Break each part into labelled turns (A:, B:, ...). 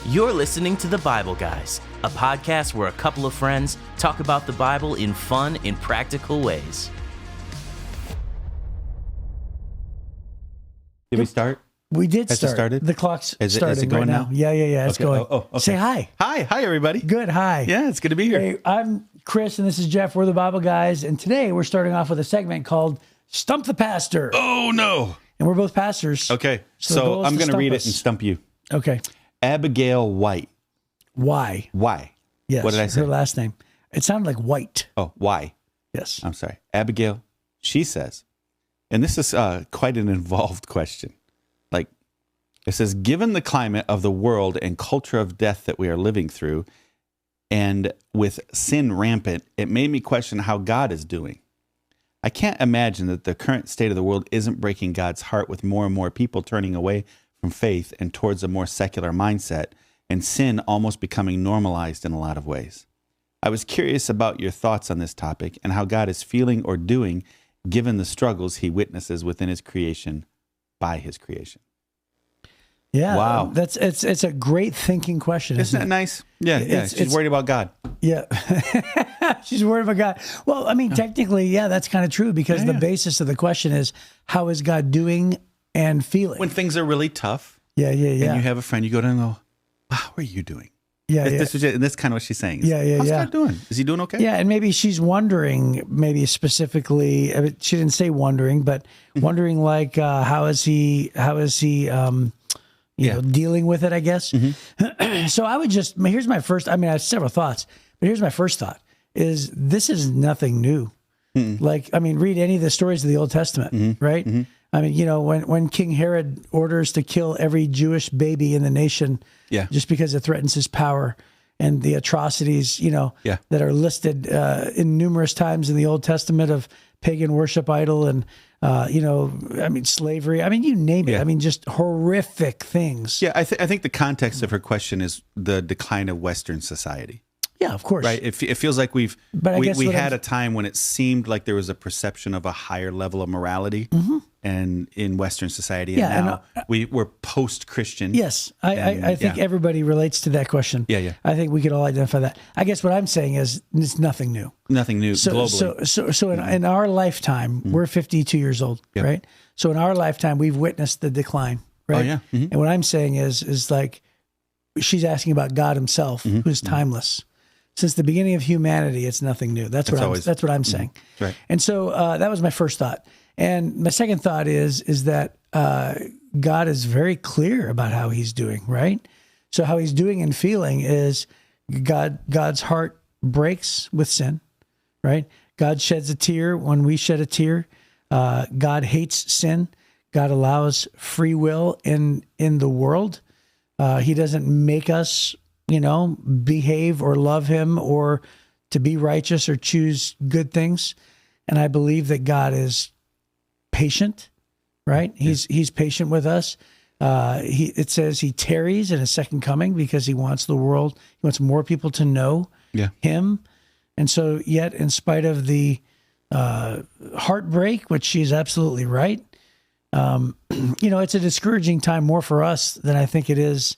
A: You're listening to The Bible Guys, a podcast where a couple of friends talk about the Bible in fun and practical ways.
B: Did we start?
C: We did
B: Has
C: start.
B: It started?
C: The clock's
B: is
C: starting
B: it going
C: right now. Yeah. It's
B: okay.
C: going.
B: Okay.
C: Say hi.
B: Hi, everybody.
C: Good, hi.
B: Yeah, it's good to be here.
C: Hey, I'm Chris, and this is Jeff. We're the Bible Guys, and today we're starting off with a segment called Stump the Pastor.
B: Oh, no.
C: And we're both pastors.
B: Okay,
C: the
B: so
C: goal is
B: I'm
C: to
B: going to
C: stump
B: read
C: us.
B: it and stump you.
C: Okay.
B: Abigail White.
C: Why?
B: Why?
C: Yes.
B: What did I say?
C: Her last name. It sounded like White.
B: Oh, why?
C: Yes.
B: I'm sorry. Abigail, she says, and this is quite an involved question. Like, it says, given the climate of the world and culture of death that we are living through, and with sin rampant, it made me question how God is doing. I can't imagine that the current state of the world isn't breaking God's heart with more and more people turning away from faith and towards a more secular mindset, and sin almost becoming normalized in a lot of ways. I was curious about your thoughts on this topic and how God is feeling or doing given the struggles he witnesses within his creation by his creation.
C: Yeah.
B: Wow.
C: It's a great thinking question.
B: Isn't that nice? Yeah. She's worried about God.
C: Yeah. She's worried about God. Well, I mean, technically, yeah, that's kind of true because the basis of the question is, how is God doing and feeling?
B: When things are really tough.
C: Yeah.
B: And you have a friend, you go down and go, how are you doing?
C: Yeah.
B: This is kind of what she's saying.
C: How's
B: God doing? Is he doing okay?
C: Yeah, and maybe she's wondering, maybe specifically, I mean, she didn't say wondering, but wondering like, how is he, you know, dealing with it, I guess. So I would here's my first, I mean, I have several thoughts, but here's my first thought is this is nothing new. Like, I mean, read any of the stories of the Old Testament, right? I mean, you know, when King Herod orders to kill every Jewish baby in the nation, just because it threatens his power, and the atrocities, you know, that are listed in numerous times in the Old Testament of pagan worship idol and, you know, I mean, slavery. I mean, you name it. I mean, just horrific things.
B: Yeah, I think the context of her question is the decline of Western society.
C: Yeah, of course.
B: Right. It feels like we had a time when it seemed like there was a perception of a higher level of morality and in Western society. And now we're post-Christian.
C: Yes. I think everybody relates to that question.
B: Yeah.
C: I think we could all identify that. I guess what I'm saying is it's nothing new.
B: Nothing new globally.
C: So in our lifetime, we're 52 years old, right? So in our lifetime, we've witnessed the decline, right?
B: Oh, yeah.
C: And what I'm saying is like, she's asking about God himself, who's timeless. Since the beginning of humanity, it's nothing new. That's what I'm saying.
B: Right.
C: And so that was my first thought. And my second thought is that God is very clear about how he's doing, right? So how he's doing and feeling is God's heart breaks with sin, right? God sheds a tear when we shed a tear. God hates sin. God allows free will in the world. He doesn't make us, you know, behave or love him or to be righteous or choose good things. And I believe that God is patient, right? He's patient with us. It says he tarries in his second coming because he wants more people to know him. And so yet in spite of the heartbreak, which she's absolutely right, you know, it's a discouraging time more for us than I think it is.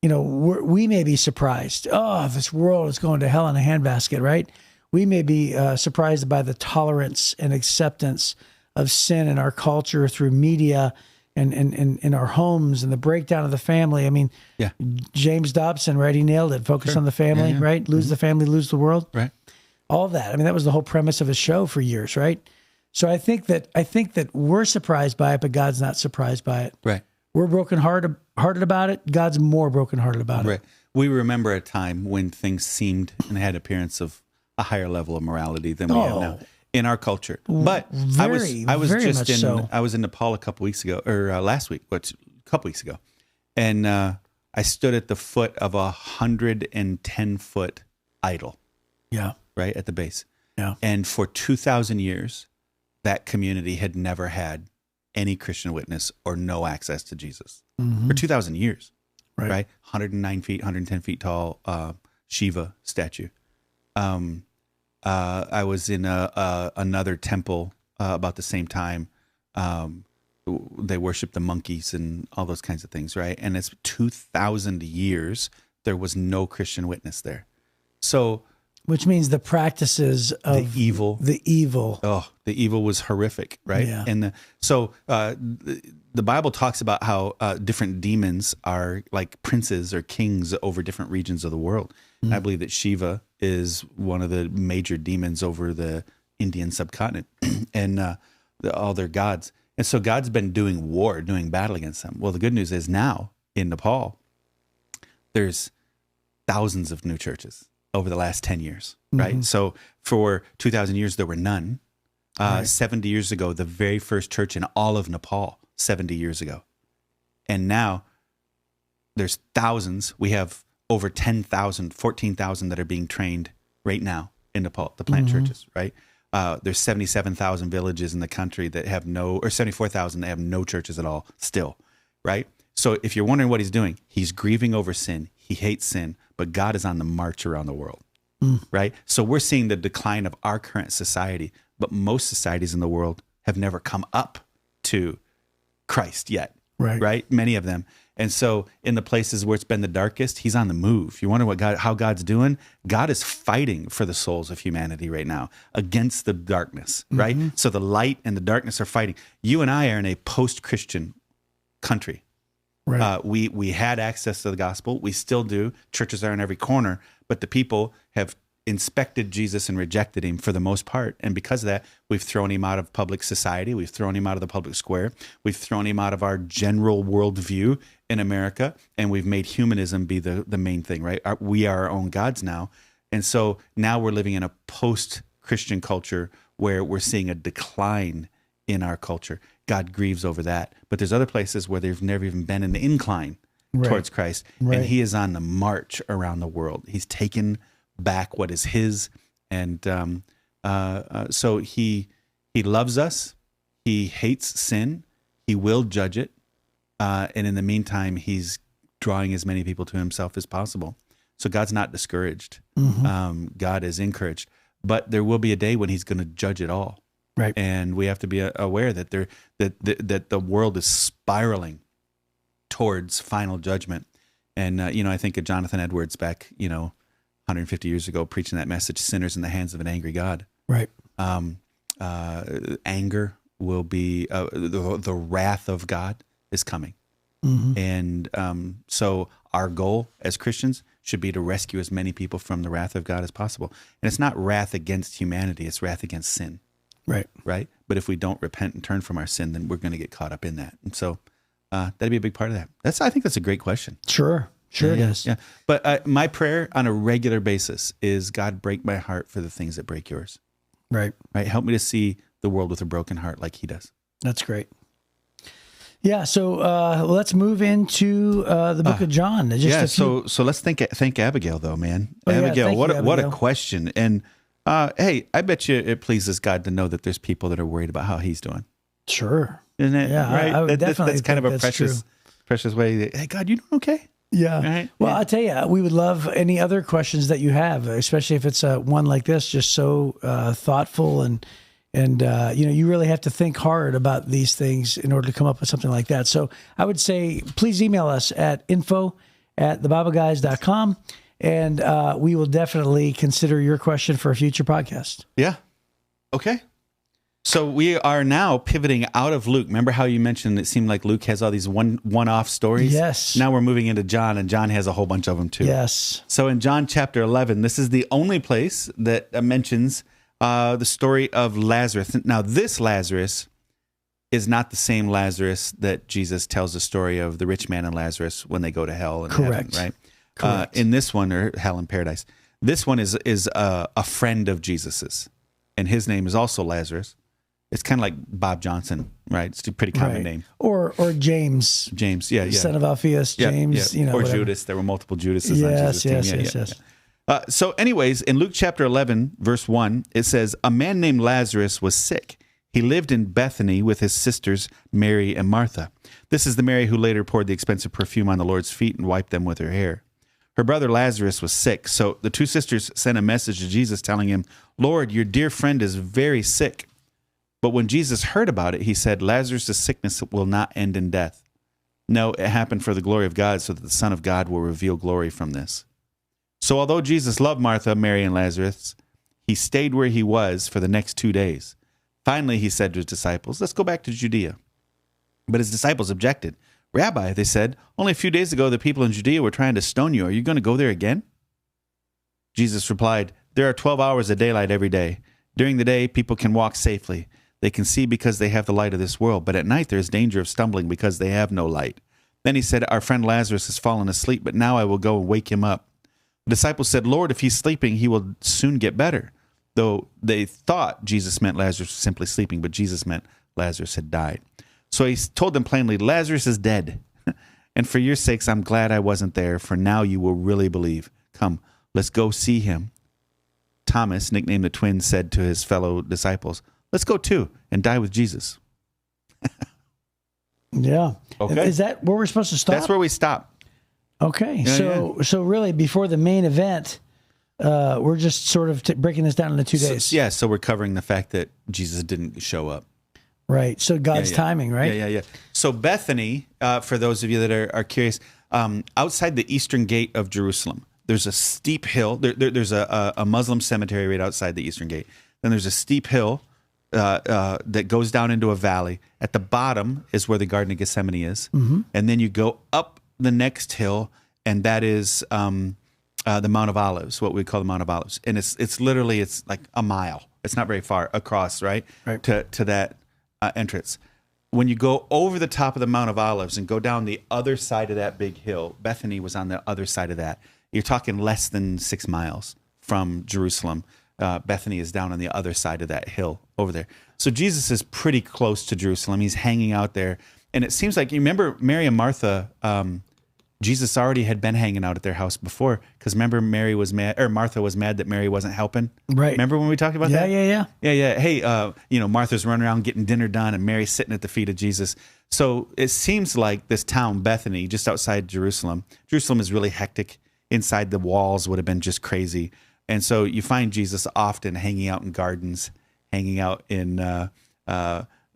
C: You know, we may be surprised. Oh, this world is going to hell in a handbasket, right? We may be surprised by the tolerance and acceptance of sin in our culture through media and in our homes and the breakdown of the family. I mean, James Dobson, right? He nailed it. Focus on the family, right? Lose the family, lose the world. Right. All of that. I mean, that was the whole premise of his show for years, right? So I think that we're surprised by it, but God's not surprised by it. Right. We're brokenhearted about it. God's more brokenhearted about it.
B: Right. We remember a time when things seemed and had appearance of a higher level of morality than we have now in our culture. But I was in Nepal a couple weeks ago, or last week, a couple weeks ago, and I stood at the foot of 110-foot idol. Yeah. Right at the base. Yeah. And for 2,000 years, that community had never had any Christian witness or no access to Jesus for 2,000 years, right? 109 feet, 110 feet tall Shiva statue. I was in another temple about the same time they worship the monkeys and all those kinds of things, right? And it's 2,000 years there was no Christian witness there. So,
C: which means the practices of
B: the evil. The evil was horrific, right?
C: Yeah.
B: And the Bible talks about how different demons are like princes or kings over different regions of the world. I believe that Shiva is one of the major demons over the Indian subcontinent and all their gods. And so God's been doing battle against them. Well, the good news is now in Nepal, there's thousands of new churches over the last 10 years, right? Mm-hmm. So for 2,000 years, there were none. Right. 70 years ago, the very first church in all of Nepal, 70 years ago. And now there's thousands. We have over 10,000, 14,000 that are being trained right now in Nepal, the plant churches, right? There's 77,000 villages in the country that have or 74,000 that have no churches at all still, right? So if you're wondering what he's doing, he's grieving over sin. He hates sin, but God is on the march around the world, right? So we're seeing the decline of our current society, but most societies in the world have never come up to Christ yet, right? Many of them. And so in the places where it's been the darkest, he's on the move. You wonder how God's doing? God is fighting for the souls of humanity right now against the darkness, right? So the light and the darkness are fighting. You and I are in a post-Christian country. Right. We had access to the gospel. We still do. Churches are in every corner, but the people have inspected Jesus and rejected him for the most part. And because of that, we've thrown him out of public society. We've thrown him out of the public square. We've thrown him out of our general worldview in America. And we've made humanism be the main thing, right? We are our own gods now. And so now we're living in a post-Christian culture where we're seeing a decline in our culture. God grieves over that. But there's other places where they've never even been in the incline towards Christ. And he is on the march around the world. He's taken back what is his, and so he loves us. He hates sin. He will judge it, and in the meantime, he's drawing as many people to himself as possible. So God's not discouraged. God is encouraged, but there will be a day when he's going to judge it all, right? And we have to be aware that that the world is spiraling towards final judgment. And I think of Jonathan Edwards back, 150 years ago, preaching that message, sinners in the hands of an angry God. Right. Anger will be, the wrath of God is coming. And so our goal as Christians should be to rescue as many people from the wrath of God as possible. And it's not wrath against humanity, it's wrath against sin. Right. Right. But if we don't repent and turn from our sin, then we're going to get caught up in that. And so that'd be a big part of that. I think that's a great question. Sure it is. Yeah. But my prayer on a regular basis is, God, break my heart for the things that break yours. Right. Help me to see the world with a broken heart like he does. That's great. Yeah. So let's move into the book of John. So let's thank Abigail though, man. Abigail, what a question. And hey, I bet you it pleases God to know that there's people that are worried about how he's doing. Sure. Isn't it? Yeah. Right. I would definitely that's kind of a precious way. Hey, God, you doing okay? Yeah. Right? Well, I'll tell you, we would love any other questions that you have, especially if it's one like this, just so thoughtful and you really have to think hard about these things in order to come up with something like that. So I would say, please email us at info@thebibleguys.com, and we will definitely consider your question for a future podcast. Yeah. Okay. So we are now pivoting out of Luke. Remember how you mentioned it seemed like Luke has all these one-off stories? Yes. Now we're moving into John, and John has a whole bunch of them too. Yes. So in John chapter 11, this is the only place that mentions the story of Lazarus. Now this Lazarus is not the same Lazarus that Jesus tells the story of the rich man and Lazarus when they go to hell and heaven, right? Correct. In this one, or hell and paradise, this one is a friend of Jesus's, and his name is also Lazarus. It's kind of like Bob Johnson, right? It's a pretty common name. Or James. James, yeah. Son of Alphaeus, James, or whatever. Judas. There were multiple Judases on Jesus' team. Yes. So anyways, in Luke chapter 11, verse 1, it says, a man named Lazarus was sick. He lived in Bethany with his sisters, Mary and Martha. This is the Mary who later poured the expensive perfume on the Lord's feet and wiped them with her hair. Her brother Lazarus was sick, so the two sisters sent a message to Jesus telling him, Lord, your dear friend is very sick. But when Jesus heard about it, he said, Lazarus' sickness will not end in death. No, it happened for the glory of God, so that the Son of God will reveal glory from this. So although Jesus loved Martha, Mary, and Lazarus, he stayed where he was for the next 2 days. Finally, he said to his disciples, let's go back to Judea. But his disciples objected. Rabbi, they said, only a few days ago the people in Judea were trying to stone you. Are you going to go there again? Jesus replied, there are 12 hours of daylight every day. During the day, people can walk safely. They can see because they have the light of this world, but at night there is danger of stumbling because they have no light. Then he said, our friend Lazarus has fallen asleep, but now I will go and wake him up. The disciples said, Lord, if he's sleeping, he will soon get better. Though they thought Jesus meant Lazarus was simply sleeping, but Jesus meant Lazarus had died. So he told them plainly, Lazarus is dead. And for your sakes, I'm glad I wasn't there, for now you will really believe. Come, let's go see him. Thomas, nicknamed the twin, said to his fellow disciples, let's go too and die with Jesus.
C: Yeah.
B: Okay.
C: Is that where we're supposed to stop?
B: That's where we stop.
C: Okay.
B: Yeah,
C: So really before the main event, we're just sort of breaking this down into 2 days.
B: So we're covering the fact that Jesus didn't show up.
C: Right. So God's timing, right?
B: Yeah. So Bethany, for those of you that are curious, outside the eastern gate of Jerusalem, there's a steep hill. There's a Muslim cemetery right outside the eastern gate. Then there's a steep hill that goes down into a valley. At the bottom is where the Garden of Gethsemane is. Mm-hmm. And then you go up the next hill, and that is the Mount of Olives, what we call the Mount of Olives. And it's literally like a mile. It's not very far across, right? To that entrance. When you go over the top of the Mount of Olives and go down the other side of that big hill, Bethany was on the other side of that. You're talking less than 6 miles from Jerusalem. Bethany is down on the other side of that hill over there. So Jesus is pretty close to Jerusalem. He's hanging out there. And it seems like, you remember Mary and Martha, Jesus already had been hanging out at their house before, because remember Martha was mad that Mary wasn't helping. Right. Remember when we talked about that?
C: Yeah.
B: Hey, Martha's running around getting dinner done, and Mary's sitting at the feet of Jesus. So it seems like this town, Bethany, just outside Jerusalem is really hectic. Inside the walls would have been just crazy. And so you find Jesus often hanging out in gardens, hanging out in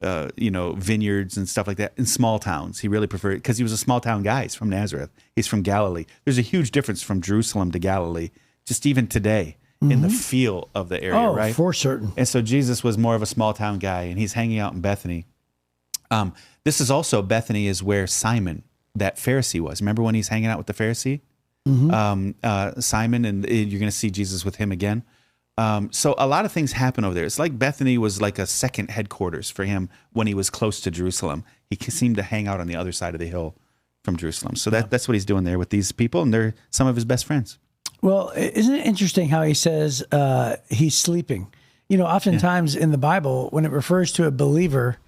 B: vineyards and stuff like that in small towns. He really preferred it because he was a small town guy. He's from Nazareth. He's from Galilee. There's a huge difference from Jerusalem to Galilee, just even today in the feel of the area, right?
C: Oh, for certain.
B: And so Jesus was more of a small town guy, and he's hanging out in Bethany. This is also, Bethany is where Simon, that Pharisee, was. Remember when he's hanging out with the Pharisee? Mm-hmm. Simon, and you're going to see Jesus with him again. So a lot of things happen over there. It's like Bethany was like a second headquarters for him when he was close to Jerusalem. He seemed to hang out on the other side of the hill from Jerusalem. So that's what he's doing there with these people, and they're some of his best friends. Well,
C: isn't it interesting how he says he's sleeping? Oftentimes in the Bible, when it refers to a believer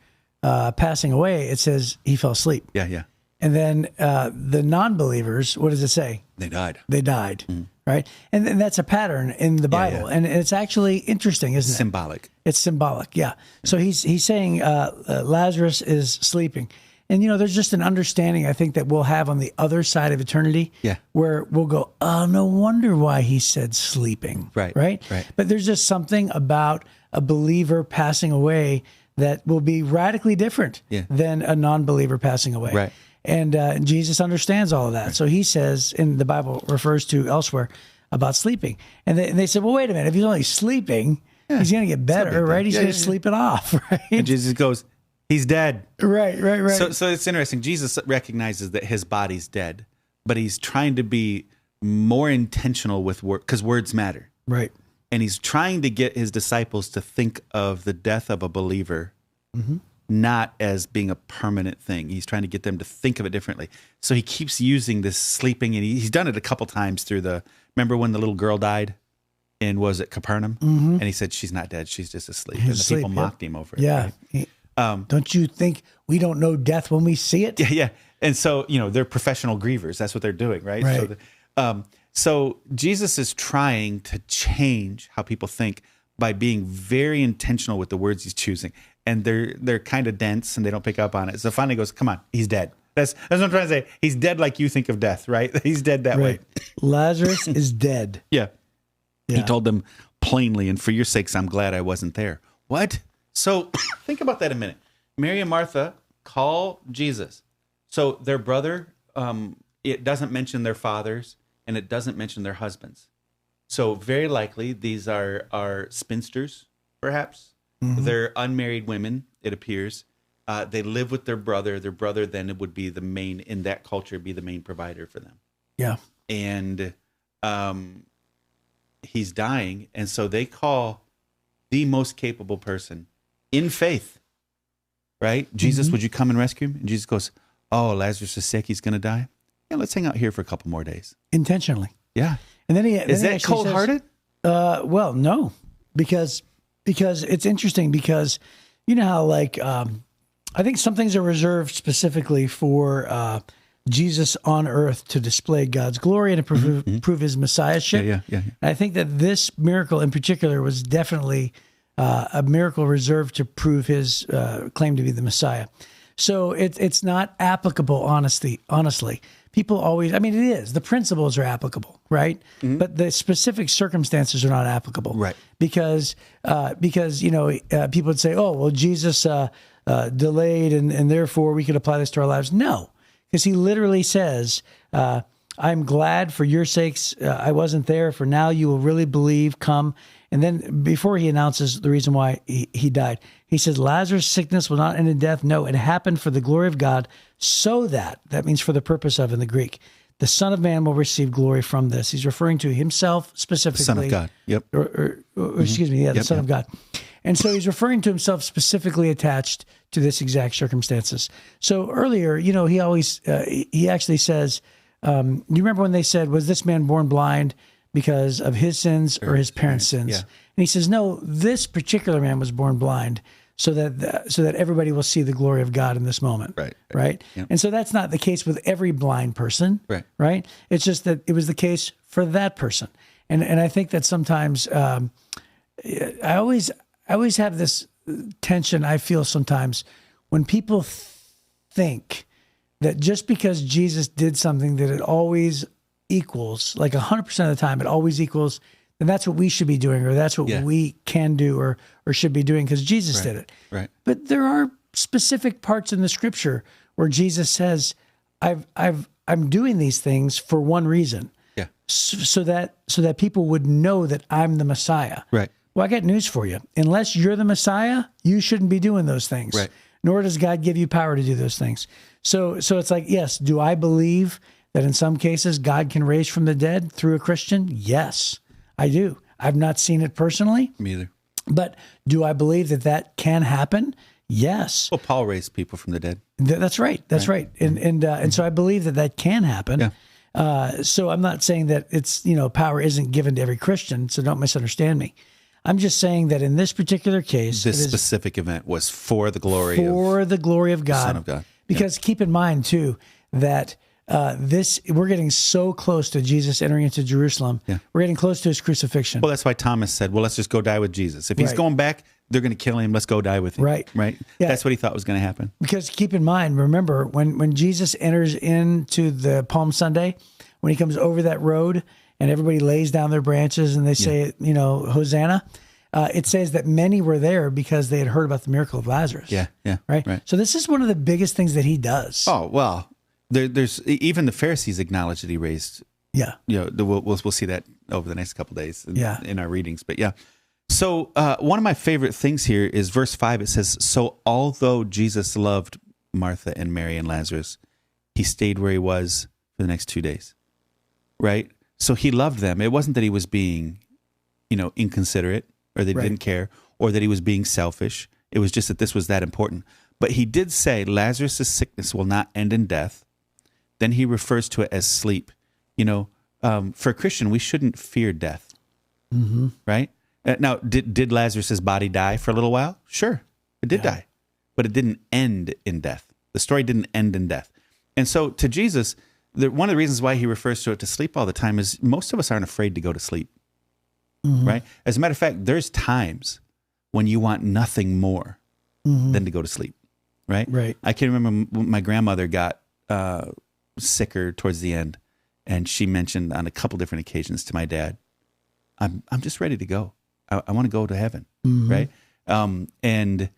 C: passing away, it says he fell asleep.
B: Yeah.
C: And then the non-believers, what does it say?
B: They died.
C: Mm. Right? And that's a pattern in the Bible. Yeah. And it's actually interesting, isn't it?
B: Symbolic.
C: It's symbolic, yeah. So he's saying Lazarus is sleeping. And, there's just an understanding, I think, that we'll have on the other side of eternity, where we'll go, oh, no wonder why he said sleeping. Right? But there's just something about a believer passing away that will be radically different than a non-believer passing away. Right. And Jesus understands all of that. So he says, in the Bible refers to elsewhere about sleeping. And they said, well, wait a minute. If he's only sleeping, he's going to get better, right? He's going to sleep it off, right?
B: And Jesus goes, he's dead.
C: Right.
B: So it's interesting. Jesus recognizes that his body's dead, but he's trying to be more intentional with words, because words matter.
C: Right.
B: And he's trying to get his disciples to think of the death of a believer not as being a permanent thing. He's trying to get them to think of it differently. So he keeps using this sleeping, and he's done it a couple times remember when the little girl died and was at Capernaum? Mm-hmm. And he said, she's not dead, she's just asleep. And the people mocked him over it.
C: Yeah. Right? Don't you think we don't know death when we see it?
B: Yeah. And so, they're professional grievers. That's what they're doing, right? So Jesus is trying to change how people think by being very intentional with the words he's choosing. And they're kind of dense and they don't pick up on it. So finally he goes, come on, he's dead. That's what I'm trying to say. He's dead like you think of death, right? He's dead that way.
C: Lazarus is dead.
B: Yeah. He told them plainly, and for your sakes, I'm glad I wasn't there. What? So think about that a minute. Mary and Martha call Jesus. So their brother, it doesn't mention their fathers, and it doesn't mention their husbands. So very likely these are spinsters, perhaps. Mm-hmm. They're unmarried women, it appears. They live with their brother. Their brother then would be the main, in that culture, be the main provider for them.
C: Yeah.
B: And he's dying, and so they call the most capable person in faith, right? Jesus, would you come and rescue him? And Jesus goes, oh, Lazarus is sick. He's going to die. Yeah, let's hang out here for a couple more days.
C: Intentionally.
B: Yeah.
C: And then
B: is that cold-hearted?
C: Well, no, because it's interesting because you know how I think some things are reserved specifically for Jesus on earth to display God's glory and to prove his messiahship.
B: Yeah.
C: And I think that this miracle in particular was definitely a miracle reserved to prove his claim to be the Messiah. So it's not applicable, honestly. People always, it is. The principles are applicable, right? Mm-hmm. But the specific circumstances are not applicable.
B: Right.
C: Because people would say, oh, well, Jesus delayed and therefore we could apply this to our lives. No, because he literally says, I'm glad for your sakes I wasn't there, for now you will really believe, come. And then before he announces the reason why he died, he says, Lazarus' sickness will not end in death. No, it happened for the glory of God, so that means for the purpose of in the Greek, the Son of Man will receive glory from this. He's referring to himself specifically.
B: The Son of God, yep.
C: Or excuse me, the Son of God. And so he's referring to himself specifically attached to this exact circumstances. So earlier, he always, he actually says, you remember when they said, was this man born blind because of his sins or his parents' sins?
B: Yeah.
C: And he says, no, this particular man was born blind so that everybody will see the glory of God in this moment. Right.
B: Yep.
C: And so that's not the case with every blind person. Right. It's just that it was the case for that person. And I think that sometimes I always have this tension. I feel sometimes when people think that just because Jesus did something that it always equals, like 100% of the time, it always equals, then that's what we should be doing, or that's what we can do or should be doing because Jesus did it.
B: Right.
C: But there are specific parts in the scripture where Jesus says, I'm doing these things for one reason.
B: Yeah.
C: So that people would know that I'm the Messiah.
B: Right.
C: Well, I got news for you. Unless you're the Messiah, you shouldn't be doing those things.
B: Right.
C: Nor does God give you power to do those things. So it's like, yes, do I believe that in some cases God can raise from the dead through a Christian? Yes, I do. I've not seen it personally.
B: Me either.
C: But do I believe that can happen? Yes.
B: Well, Paul raised people from the dead.
C: That's right. That's right. And so I believe that can happen. Yeah. So I'm not saying that it's, power isn't given to every Christian, so don't misunderstand me. I'm just saying that in this particular case,
B: this specific event was for the glory
C: of God,
B: Son of God.
C: Because keep in mind too that we're getting so close to Jesus entering into Jerusalem. Yeah. We're getting close to his crucifixion.
B: Well, that's why Thomas said, "Well, let's just go die with Jesus. If he's going back, they're going to kill him. Let's go die with him."
C: Right.
B: Yeah. That's what he thought was going to happen.
C: Because keep in mind, remember when Jesus enters into the Palm Sunday, when he comes over that road. And everybody lays down their branches and they say, Hosanna. It says that many were there because they had heard about the miracle of Lazarus.
B: Yeah.
C: Right. So this is one of the biggest things that he does.
B: Oh, well, there's even the Pharisees acknowledge that he raised.
C: Yeah.
B: We'll see that over the next couple of days in our readings. But yeah. So one of my favorite things here is verse 5. It says, so although Jesus loved Martha and Mary and Lazarus, he stayed where he was for the next 2 days. Right. So he loved them. It wasn't that he was being, inconsiderate or that he didn't care or that he was being selfish. It was just that this was that important. But he did say Lazarus' sickness will not end in death. Then he refers to it as sleep. For a Christian, we shouldn't fear death. Mm-hmm. Right? Now, did Lazarus' body die for a little while? Sure, it did die. But it didn't end in death. The story didn't end in death. And so to Jesus, one of the reasons why he refers to it to sleep all the time is most of us aren't afraid to go to sleep, right? As a matter of fact, there's times when you want nothing more than to go to sleep, right?
C: Right.
B: I can remember when my grandmother got sicker towards the end, and she mentioned on a couple different occasions to my dad, I'm just ready to go. I want to go to heaven, right? And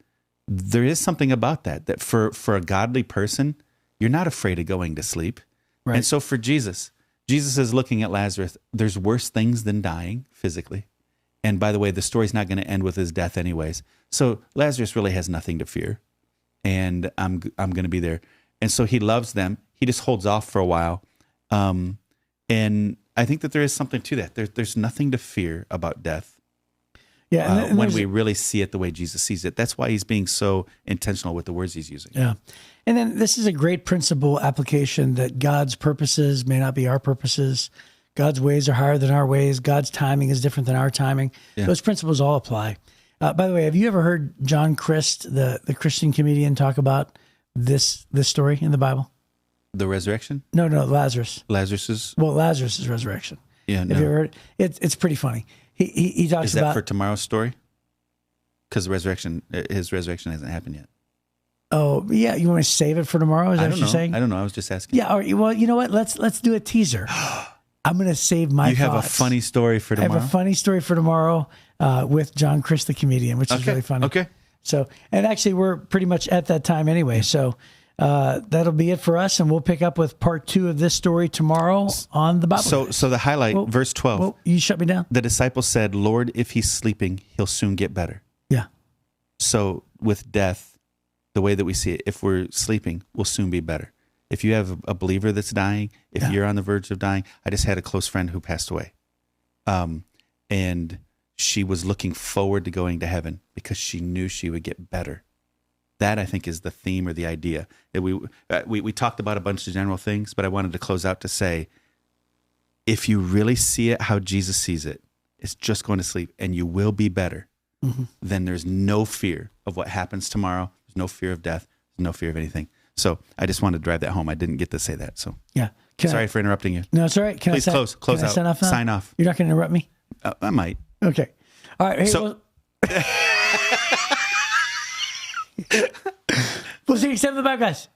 B: there is something about that for a godly person, you're not afraid of going to sleep.
C: Right.
B: And so for Jesus is looking at Lazarus. There's worse things than dying physically. And by the way, the story's not going to end with his death anyways. So Lazarus really has nothing to fear. And I'm going to be there. And so he loves them. He just holds off for a while. And I think that there is something to that. There's nothing to fear about death.
C: Yeah, and
B: when we really see it the way Jesus sees it. That's why he's being so intentional with the words he's using.
C: Yeah. And then this is a great principle application that God's purposes may not be our purposes. God's ways are higher than our ways. God's timing is different than our timing.
B: Yeah.
C: Those principles all apply. By the way, have you ever heard John Crist, the Christian comedian, talk about this story in the Bible?
B: The resurrection?
C: No, Lazarus.
B: Lazarus's?
C: Well, Lazarus' resurrection.
B: Yeah, no.
C: Have you ever heard? It's pretty funny. He talks
B: Is that
C: about
B: for tomorrow's story? Because his resurrection hasn't happened yet.
C: Oh, yeah. You want to save it for tomorrow? Is that what you're saying?
B: I don't know. I was just asking.
C: Yeah. All right, well, you know what? Let's do a teaser. I'm going to save my
B: You have
C: thoughts.
B: a funny story for tomorrow?
C: I have a funny story for tomorrow with John Crist, the comedian, which is really funny.
B: Okay.
C: So, and actually, we're pretty much at that time anyway. So that'll be it for us, and we'll pick up with part 2 of this story tomorrow on the Bible.
B: So the highlight, verse 12.
C: Well, you shut me down.
B: The disciples said, "Lord, if he's sleeping, he'll soon get better."
C: Yeah.
B: So with death, the way that we see it, if we're sleeping, we'll soon be better. If you have a believer that's dying, if you're on the verge of dying, I just had a close friend who passed away. And she was looking forward to going to heaven because she knew she would get better. That, I think, is the theme or the idea. We talked about a bunch of general things, but I wanted to close out to say, if you really see it how Jesus sees it, it's just going to sleep and you will be better. Mm-hmm. Then there's no fear of what happens tomorrow. There's no fear of death. There's no fear of anything. So I just wanted to drive that home. I didn't get to say that. So
C: yeah.
B: Sorry for interrupting you.
C: No, it's all right.
B: Please close out. Sign off.
C: You're not going to interrupt me?
B: I might.
C: Okay. All right. Hey, we'll see you next time in the Bible, guys.